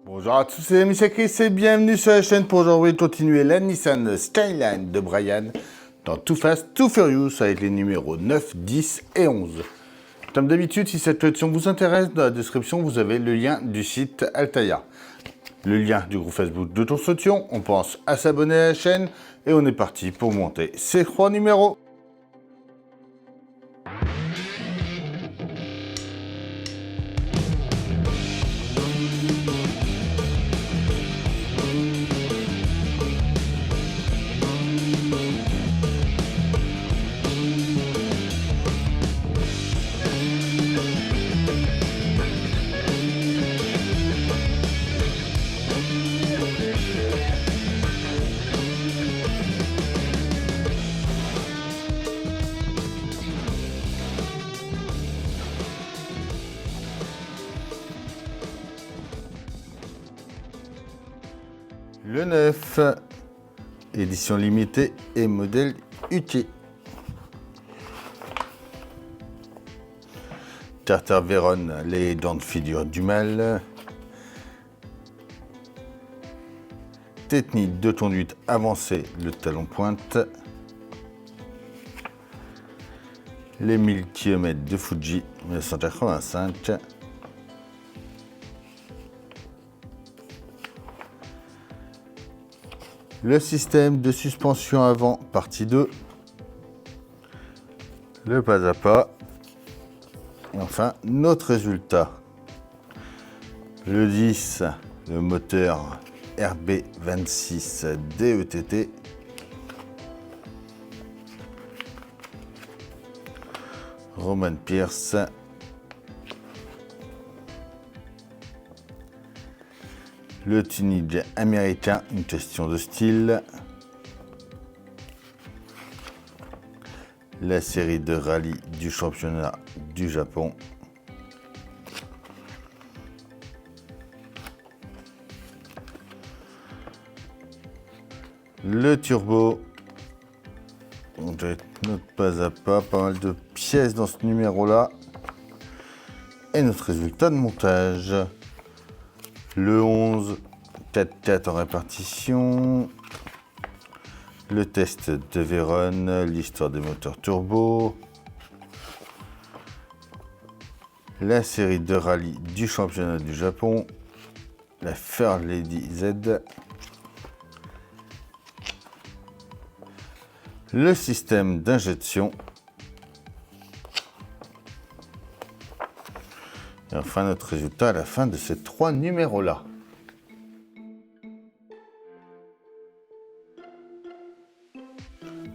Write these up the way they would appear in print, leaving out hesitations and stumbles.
Bonjour à tous, c'est Michel Chris et bienvenue sur la chaîne pour aujourd'hui continuer la Nissan Skyline de Brian dans Too Fast, Too Furious avec les numéros 9, 10 et 11. Comme d'habitude, si cette collection vous intéresse, dans la description vous avez le lien du site Altaïa. Le lien du groupe Facebook de Toursotion, on pense à s'abonner à la chaîne et on est parti pour monter ces 3 numéros. Le 9, édition limitée et modèle UT. Carter Veyron, les dents de figure du mal. Technique de conduite avancée, le talon pointe. Les 1000 km de Fuji 1985. Le système de suspension avant, partie 2. Le pas à pas. Et enfin, notre résultat. Le 10, le moteur RB26 DETT. Roman Pierce. Le tuning américain, une question de style. La série de rallye du championnat du Japon. Le turbo. On jette notre pas à pas mal de pièces dans ce numéro-là. Et notre résultat de montage. Le 11, 4x4 en répartition. Le test de Veyron, l'histoire des moteurs turbo. La série de rallye du championnat du Japon. La Fairlady Z. Le système d'injection. Et enfin notre résultat à la fin de ces 3 numéros-là.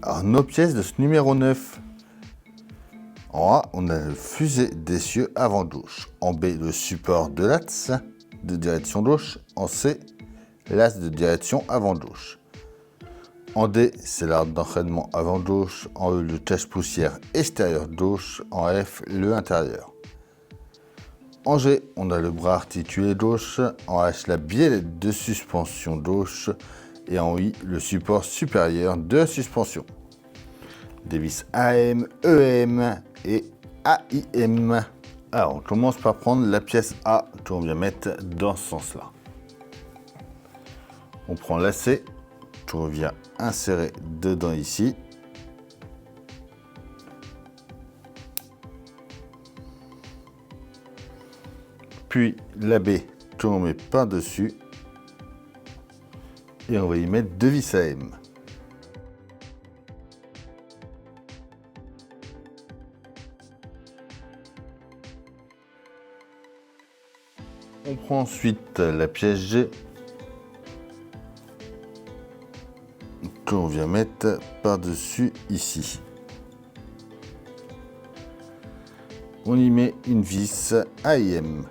Alors nos pièces de ce numéro 9. En A, on a le fusée d'essieu avant douche. En B, le support de l'ATS de direction douche. En C, l'as de direction avant douche. En D, c'est l'arbre d'entraînement avant douche. En E, le cache-poussière extérieur douche. En F, le intérieur. En G, on a le bras articulé gauche. En H, la biellette de suspension gauche. Et en I, le support supérieur de la suspension. Des vis AM, EM et AIM. Alors, on commence par prendre la pièce A qu'on vient mettre dans ce sens-là. On prend la C qu'on vient insérer dedans ici. Puis la B qu'on met par-dessus. Et on va y mettre 2 vis AM. On prend ensuite la pièce G qu'on vient mettre par-dessus ici. On y met une vis AIM.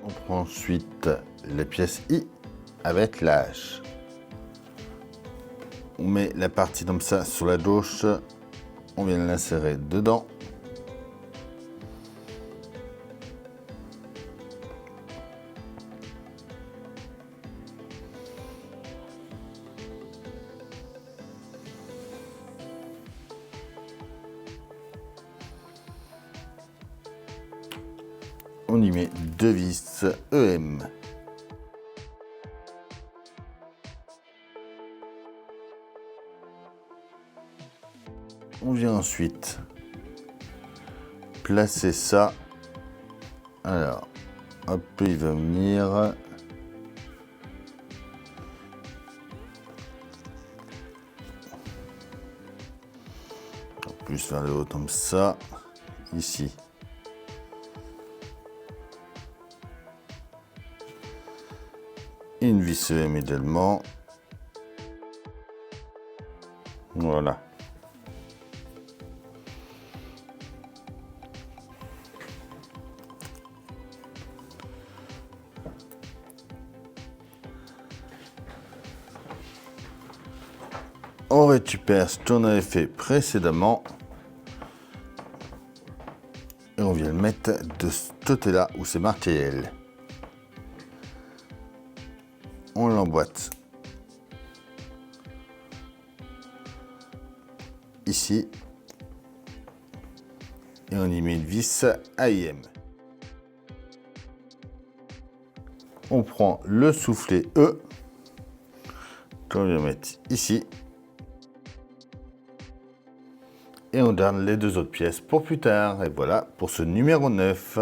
On prend ensuite la pièce I avec la hache. On met la partie comme ça sur la gauche. On vient l'insérer dedans. on y met 2 vis EM. On vient ensuite placer ça. Alors, hop, il va venir. Plus vers le haut comme ça. Ici. Une vis EM également. Voilà. On récupère ce qu'on avait fait précédemment et on vient le mettre de ce côté-là où c'est marqué L. On l'emboîte ici et on y met une vis AIM. On prend le soufflet E qu'on vient mettre ici. Et on garde les 2 autres pièces pour plus tard. Et voilà pour ce numéro 9.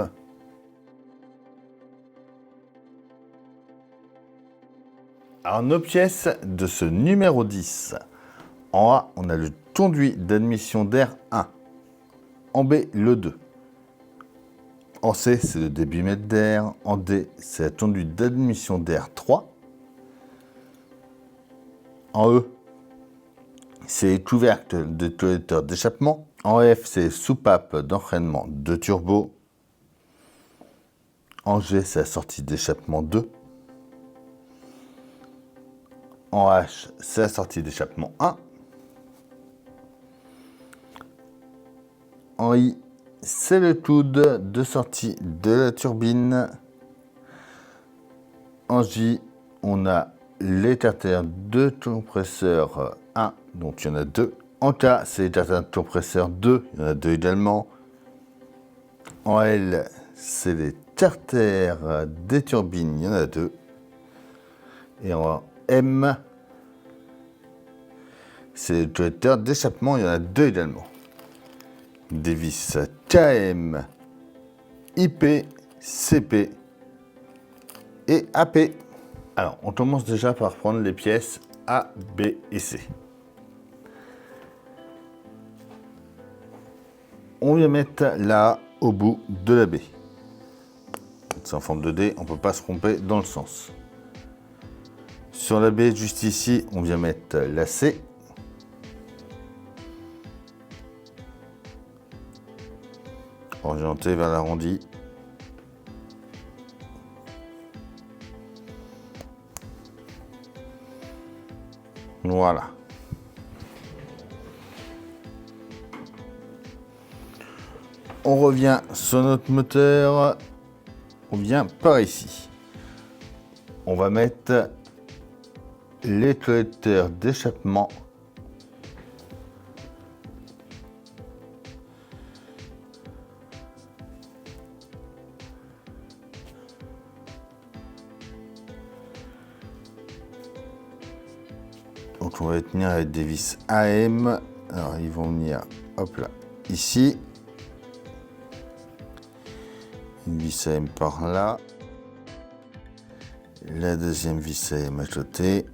Alors nos pièces de ce numéro 10. En A, on a le conduit d'admission d'air 1. En B, le 2. En C, c'est le débitmètre d'air. En D, c'est la conduite d'admission d'air 3. En E, c'est les couvercles de collecteurs d'échappement. En F, c'est soupape d'entraînement de turbo. En G, c'est la sortie d'échappement 2. En H, c'est la sortie d'échappement 1. En I, c'est le coude de sortie de la turbine. En J, on a l'écarteur de compresseur 1, donc il y en a 2. En K, c'est l'écarteur de compresseur 2, il y en a 2 également. En L, c'est les carters des turbines, il y en a 2. Et en M, c'est les collecteurs d'échappement, il y en a 2 également. Des vis KM, IP, CP et AP. Alors, on commence déjà par prendre les pièces A, B et C. On vient mettre la A au bout de la B. C'est en forme de D, on ne peut pas se tromper dans le sens. Sur la B, juste ici, on vient mettre la C. Orienté vers l'arrondi. Voilà. On revient sur notre moteur. On vient par ici. On va mettre les collecteurs d'échappement. Donc on va les tenir avec des vis AM. Alors ils vont venir, hop là, ici. Une vis AM par là. La deuxième vis AM à côté.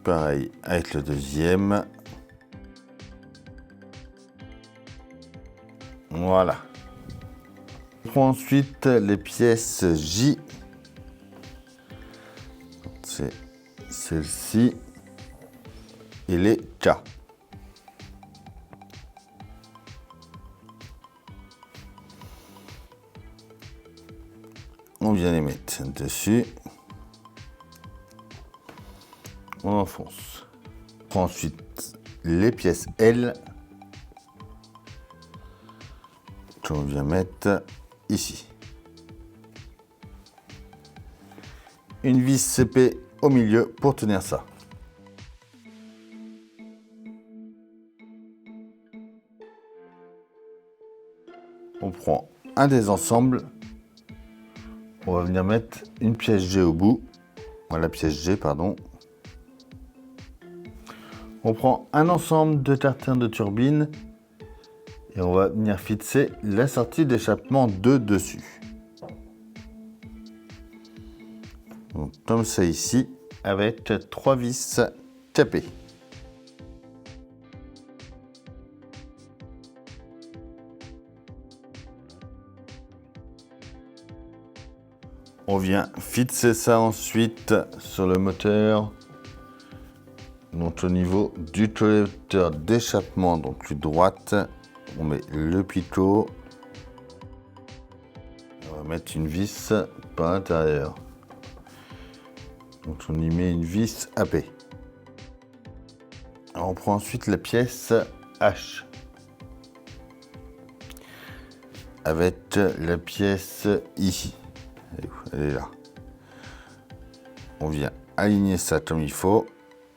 Pareil avec le deuxième. Voilà. On prend ensuite les pièces J. C'est celle-ci. Et les K. On vient les mettre dessus. On enfonce. On prend ensuite les pièces L. On vient mettre ici. Une vis CP au milieu pour tenir ça. On prend un des ensembles, on va venir mettre une pièce G au bout, voilà, pièce G, pardon. On prend un ensemble de tartins de turbine et on va venir fixer la sortie d'échappement de dessus. Donc, comme ça ici, avec 3 vis tapées. On vient fixer ça ensuite sur le moteur. Donc au niveau du collecteur d'échappement, donc droite, on met le pitot. On va mettre une vis par l'intérieur. Donc on y met une vis AP. Alors on prend ensuite la pièce H. Avec la pièce I. Elle est là. On vient aligner ça comme il faut.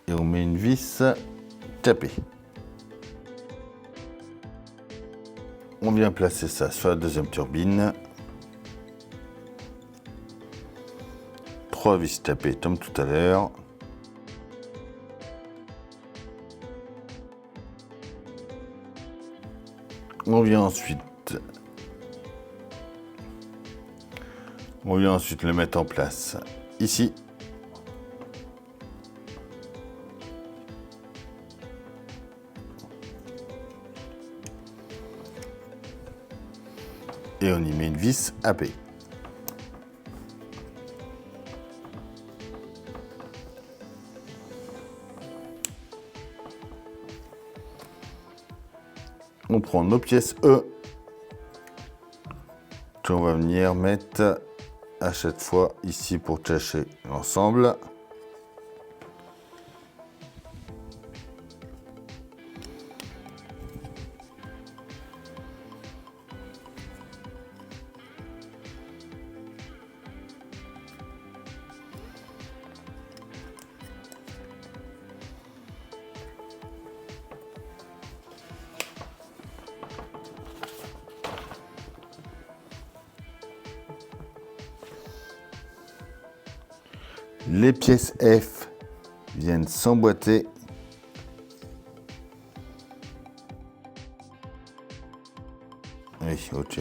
Et on met une vis tapée. On vient placer ça sur la deuxième turbine. 3 vis tapées comme tout à l'heure. On vient ensuite le mettre en place ici. Et on y met une vis AP. On prend nos pièces E qu'on va venir mettre à chaque fois ici pour cacher l'ensemble. Les pièces F viennent s'emboîter. Oui, ok.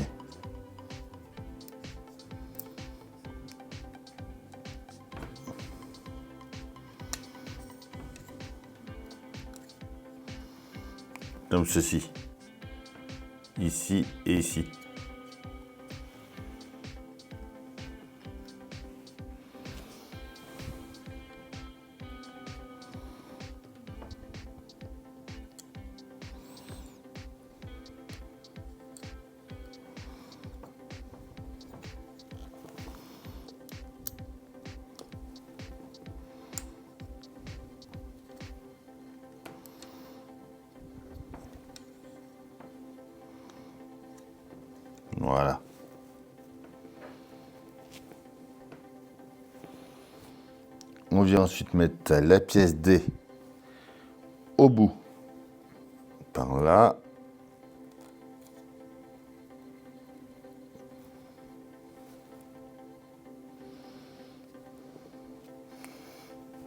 Comme ceci. Ici et ici. Voilà. On vient ensuite mettre la pièce D au bout, par là.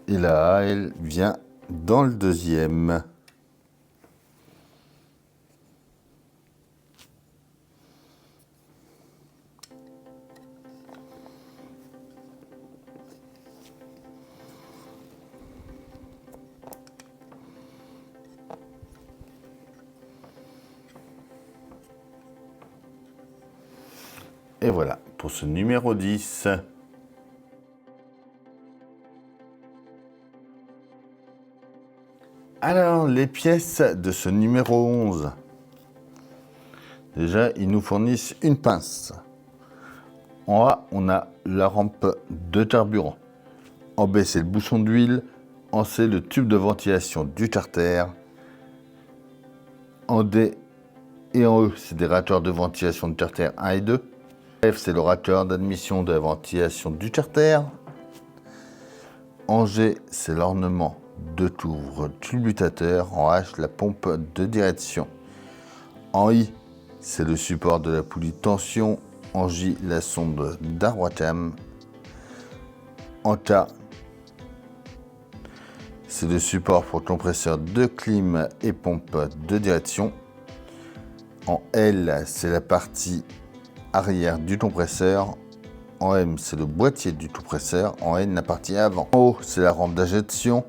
Et là, elle vient dans le deuxième. Et voilà pour ce numéro 10. Alors, les pièces de ce numéro 11. Déjà, ils nous fournissent une pince. En A, on a la rampe de carburant. En B, c'est le bouchon d'huile. En C, le tube de ventilation du carter. En D et en E, c'est des raccords de ventilation du carter 1 et 2. F, c'est le raccord d'admission de la ventilation du carter. En G, c'est l'ornement de tour tubutateur. En H, la pompe de direction. En I, c'est le support de la poulie de tension. En J, la sonde d'Arwatam. En K, c'est le support pour compresseur de clim et pompe de direction. En L, c'est la partie arrière du compresseur. En M, c'est le boîtier du compresseur. En N, la partie avant. En O, c'est la rampe d'injection.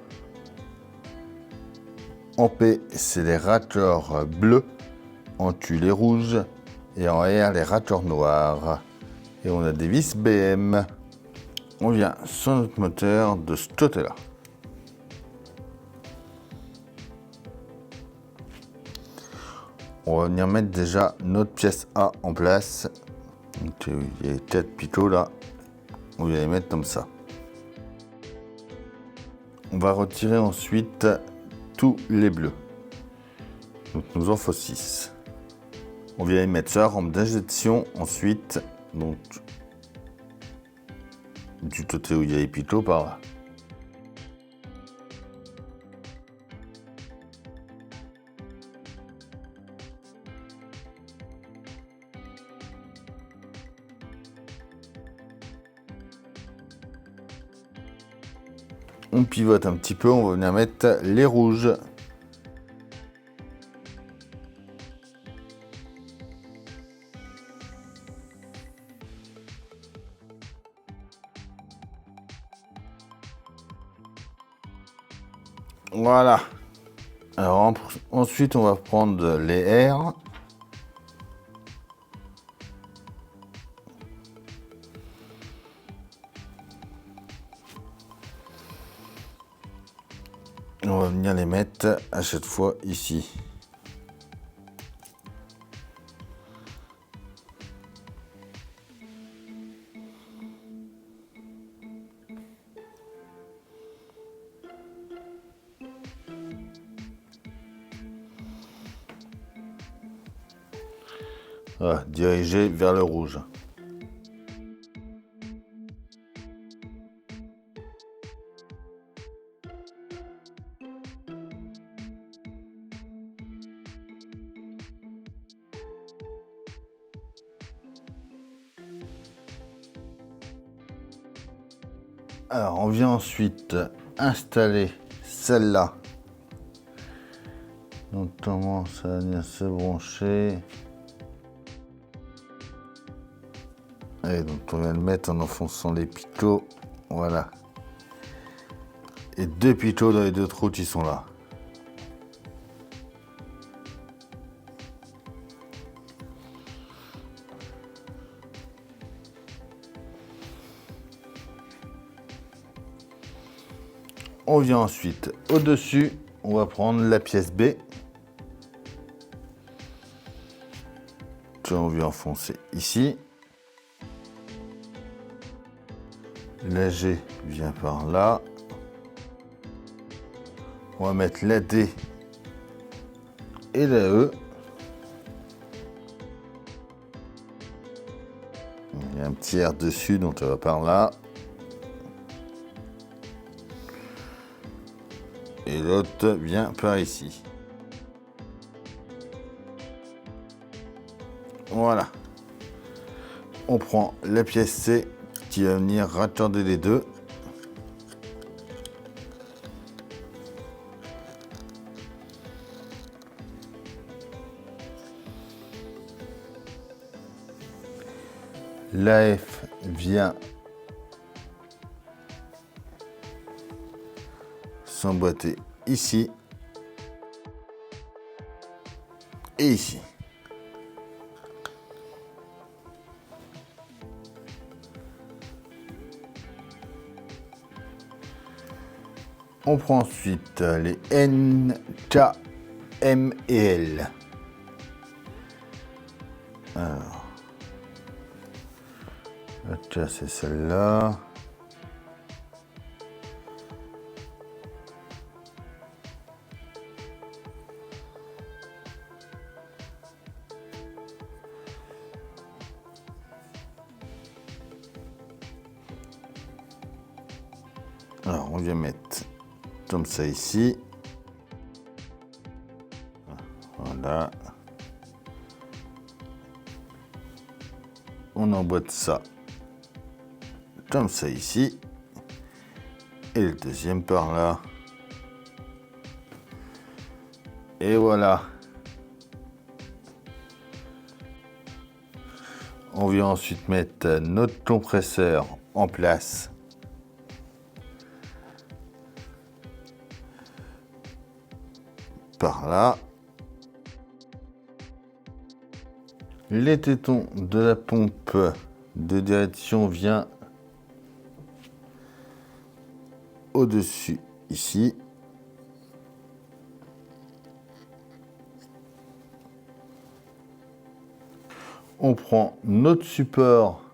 En P, c'est les raccords bleus. En Q, les rouges. Et en R, les raccords noirs. Et on a des vis BM. On vient sur notre moteur de ce côté-là. On va venir mettre déjà notre pièce A en place. Donc, il y a 4 picots là. On va les mettre comme ça. On va retirer ensuite tous les bleus. Donc nous en faut 6. On vient les mettre sur la rampe d'injection ensuite. Donc du côté où il y a les picots par là. On pivote un petit peu, on va venir mettre les rouges. Voilà. Alors ensuite on va prendre les R. On va venir les mettre à chaque fois ici. Voilà, dirigé vers le rouge. Alors, on vient ensuite installer celle-là. Notamment, ça va venir se brancher. Et donc, on vient le mettre en enfonçant les picots. Voilà. Et 2 picots dans les 2 trous qui sont là. On vient ensuite au-dessus, on va prendre la pièce B. On vient enfoncer ici. La G vient par là. On va mettre la D et la E. Il y a un petit R dessus, donc ça va par là. Et l'autre vient par ici. Voilà. On prend la pièce C qui va venir raccorder les deux. La F vient s'emboîter ici et ici. On prend ensuite les N, K, M et L. Alors, la K c'est celle-là. Alors, on vient mettre comme ça ici. Voilà. On emboîte ça comme ça ici. Et le deuxième par là. Et voilà. On vient ensuite mettre notre compresseur en place. Par là. Les tétons de la pompe de direction vient au-dessus ici. On prend notre support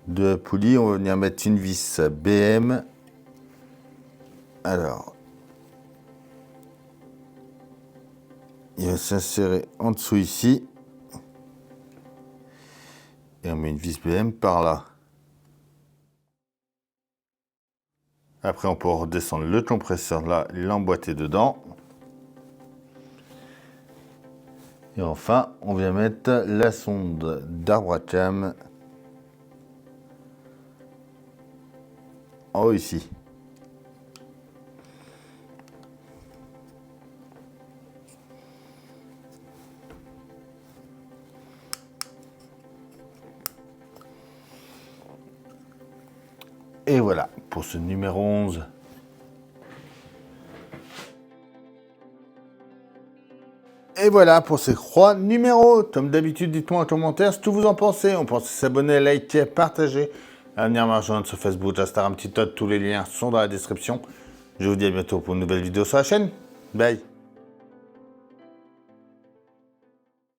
de la poulie, on va venir mettre une vis BM. Alors, il va s'insérer en dessous ici. Et on met une vis BM par là. Après, on peut redescendre le compresseur là, l'emboîter dedans. Et enfin, on vient mettre la sonde d'arbre à cam en haut ici. Et voilà pour ce numéro 11. Et voilà pour ces 3 numéros. Comme d'habitude, dites-moi en commentaire ce que vous en pensez. On pense à s'abonner, liker, partager, à venir me rejoindre sur Facebook, Instagram, TikTok. Tous les liens sont dans la description. Je vous dis à bientôt pour une nouvelle vidéo sur la chaîne. Bye.